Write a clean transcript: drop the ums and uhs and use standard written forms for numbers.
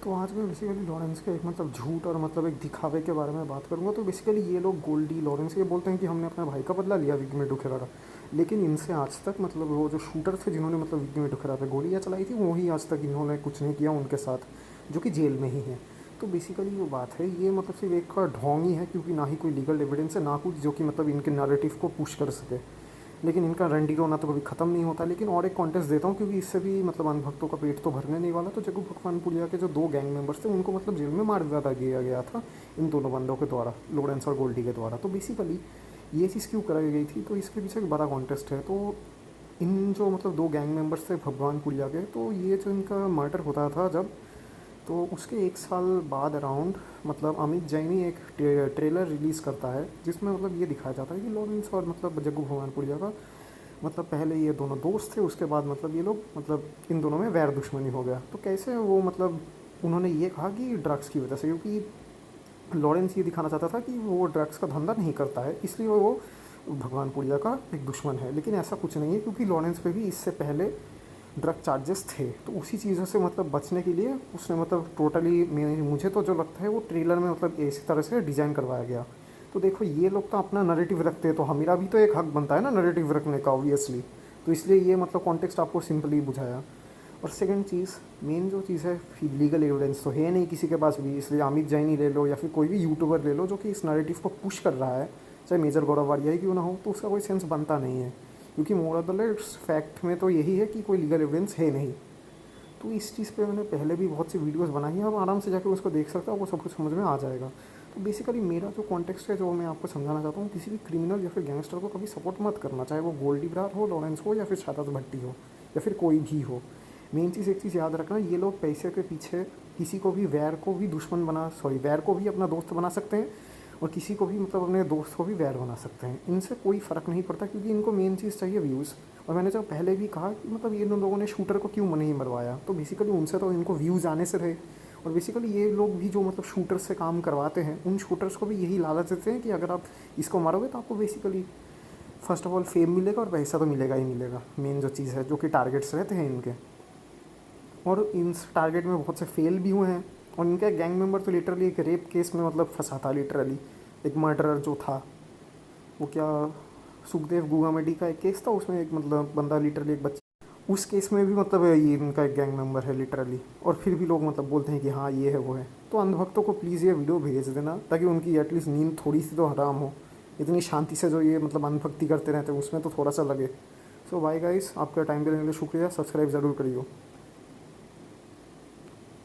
तो आज मैं बेसिकली लॉरेंस के एक मतलब झूठ और मतलब एक दिखावे के बारे में बात करूँगा। तो बेसिकली ये लोग गोल्डी लॉरेंस ये बोलते हैं कि हमने अपने भाई का बदला लिया विक्की मेडुखेरा का, लेकिन इनसे आज तक मतलब वो जो शूटर थे जिन्होंने मतलब विक्की मेडुखेरा पे गोलियाँ चलाई थी वही आज तक इन्होंने कुछ नहीं किया उनके साथ, जो कि जेल में ही है। तो बेसिकली वो बात है, ये मतलब सिर्फ एक का ढोंग ही है, क्योंकि ना ही कोई लीगल एविडेंस है ना कुछ जो कि मतलब इनके नैरेटिव को पुश कर सके। लेकिन इनका रंडी रोना तो कभी ख़त्म नहीं होता। लेकिन और एक कॉन्टेस्ट देता हूँ, क्योंकि इससे भी मतलब अंधभक्तों का पेट तो भरने नहीं वाला। तो जग्गू भगवानपुरिया के जो 2 गैंग मेंबर्स थे उनको मतलब जेल में मार दिया गया था इन दोनों बंदों के द्वारा, लॉरेंस और गोल्डी के द्वारा। तो बेसिकली ये चीज़ क्यों कराई गई थी, तो इसके पीछे एक बड़ा कॉन्टेस्ट है। तो इन जो मतलब 2 गैंग मेंबर्स थे भगवानपुरिया के, तो ये जो इनका मर्डर होता था जब, तो उसके 1 साल बाद अराउंड मतलब अमित जैनी एक ट्रेलर रिलीज़ करता है जिसमें मतलब ये दिखाया जाता है कि लॉरेंस और मतलब जग्गू भगवानपुरिया का मतलब पहले ये दोनों दोस्त थे, उसके बाद मतलब ये लोग मतलब इन दोनों में वैर दुश्मनी हो गया। तो कैसे वो मतलब उन्होंने ये कहा कि ड्रग्स की वजह से, क्योंकि लॉरेंस ये दिखाना चाहता था कि वो ड्रग्स का धंधा नहीं करता है, इसलिए वो भगवानपुरिया का एक दुश्मन है। लेकिन ऐसा कुछ नहीं है, क्योंकि लॉरेंस पे भी इससे पहले ड्रग चार्जेस थे। तो उसी चीज़ों से मतलब बचने के लिए उसने मतलब टोटली मुझे तो जो लगता है वो ट्रेलर में मतलब इसी तरह से डिज़ाइन करवाया गया। तो देखो ये लोग तो अपना नैरेटिव रखते हैं, तो हमारा भी तो एक हक बनता है ना नैरेटिव रखने का, ऑब्वियसली। तो इसलिए ये मतलब कॉन्टेक्स्ट आपको सिंपली बुझाया। और सेकंड चीज़, मेन जो चीज़ है, लीगल एविडेंस तो है नहीं किसी के पास भी, इसलिए अमित जैनी ले लो या फिर कोई भी यूट्यूबर ले लो जो कि इस नैरेटिव को पुश कर रहा है, चाहे मेजर गौरव वारिया ही क्यों ना हो, तो उसका कोई सेंस बनता नहीं है। क्योंकि मोरल फैक्ट में तो यही है कि कोई लीगल एविडेंस है नहीं। तो इस चीज़ पे मैंने पहले भी बहुत सी वीडियोस बनाई हैं, आप आराम से जाकर उसको देख सकते हो, आपको सब कुछ समझ में आ जाएगा। तो बेसिकली मेरा जो कॉन्टेक्स्ट है जो मैं आपको समझाना चाहता हूँ, किसी भी क्रिमिनल या फिर गैंगस्टर को कभी सपोर्ट मत करना, चाहे वो गोल्डी बरार हो, लॉरेंस हो, या फिर शादात भट्टी हो, या फिर कोई भी हो। मेन चीज़ एक चीज़ याद रखना, ये लोग पैसे के पीछे किसी को भी वैर को भी अपना दोस्त बना सकते हैं, और किसी को भी मतलब अपने दोस्त को भी वैर बना सकते हैं। इनसे कोई फ़र्क नहीं पड़ता, क्योंकि इनको मेन चीज़ चाहिए व्यूज़। और मैंने जब पहले भी कहा कि मतलब ये लोगों ने शूटर को क्यों नहीं मरवाया, तो बेसिकली उनसे तो इनको व्यूज़ आने से रहे। और बेसिकली ये लोग भी जो मतलब शूटर से काम करवाते हैं, उन शूटर्स को भी यही लालच देते हैं कि अगर आप इसको मारोगे तो आपको basically first of all fame मिलेगा और पैसा तो मिलेगा ही मिलेगा। मेन जो चीज़ है, जो कि टारगेट्स रहते हैं इनके, और इन टारगेट में बहुत से फेल भी हुए हैं। और इनका गैंग मेंबर तो लिटरली एक रेप केस में मतलब फंसा था, लिटरली एक मर्डरर जो था, वो क्या सुखदेव गुगामेडी का एक केस था, उसमें एक मतलब बंदा लिटरली एक बच्चा, उस केस में भी मतलब ये इनका एक गैंग मेंबर है लिटरली। और फिर भी लोग मतलब बोलते हैं कि हाँ ये है वो है। तो अंधभक्तों को प्लीज़ ये वीडियो भेज देना, ताकि उनकी एटलीस्ट नींद थोड़ी सी तो हराम हो। इतनी शांति से जो ये मतलब अंधभक्ति करते रहते हैं उसमें तो थोड़ा सा लगे। सो बाय गाइस, आपका टाइम देने के लिए शुक्रिया, सब्सक्राइब ज़रूर करिए।